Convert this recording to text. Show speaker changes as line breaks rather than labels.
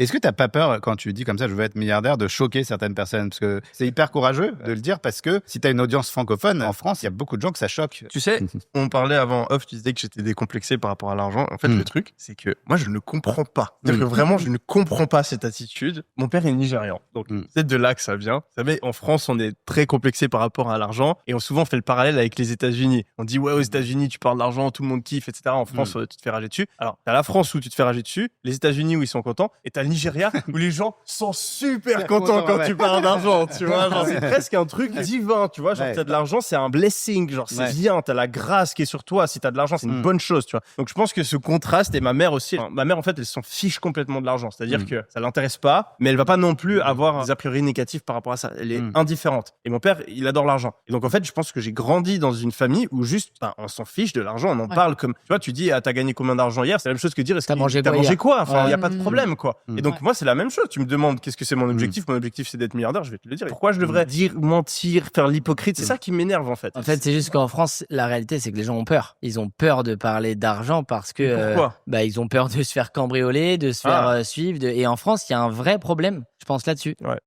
Est-ce que t'as pas peur, quand tu dis comme ça, je veux être milliardaire, de choquer certaines personnes? Parce que c'est hyper courageux de le dire, parce que si t'as une audience francophone, en France, il y a beaucoup de gens que ça choque.
Tu sais, on parlait avant off, tu disais que j'étais décomplexé par rapport à l'argent. En fait, le truc, c'est que moi, je ne comprends pas. C'est-à-dire que vraiment, je ne comprends pas cette attitude. Mon père est nigérian. Donc, c'est de là que ça vient. Vous savez, en France, on est très complexé par rapport à l'argent et on souvent fait le parallèle avec les États-Unis. On dit, ouais, aux États-Unis, tu parles d'argent, tout le monde kiffe, etc. En France, tu te fais rager dessus. Alors, t'as la France où tu te fais rager dessus, les États-Unis où ils sont contents, et t'as le Nigeria où les gens sont super contents quand tu parles d'argent, tu vois. Genre, c'est presque un truc divin, tu vois. Genre, t'as de l'argent, c'est un blessing. Genre, c'est bien, t'as la grâce qui est sur toi. Si t'as de l'argent, c'est une bonne chose, tu vois. Donc, je pense que ce contraste, et ma mère aussi, ma mère, en fait, elle s'en fiche complètement de l'argent. C'est-à-dire que ça l'intéresse pas, mais elle va pas non plus avoir des a priori négatifs par rapport à ça. Elle est indifférente. Et mon père, il adore l'argent. Et donc, en fait, je pense que j'ai grandi dans une famille où juste, on s'en fiche de l'argent. On en parle comme, tu vois, tu dis, t'as gagné combien d'argent hier? C'est la même chose que dire, t'as mangé quoi? Enfin, il y a pas de problème, quoi. Et donc, moi, c'est la même chose. Tu me demandes qu'est-ce que c'est mon objectif? Mon objectif, c'est d'être milliardaire. Je vais te le dire. Pourquoi je devrais dire, mentir, faire l'hypocrite? C'est ça qui m'énerve, en fait.
En fait, c'est juste qu'en France, la réalité, c'est que les gens ont peur. Ils ont peur de parler d'argent parce que, ils ont peur de se faire cambrioler, de se faire suivre. Et en France, il y a un vrai problème, je pense, là-dessus.
Ouais.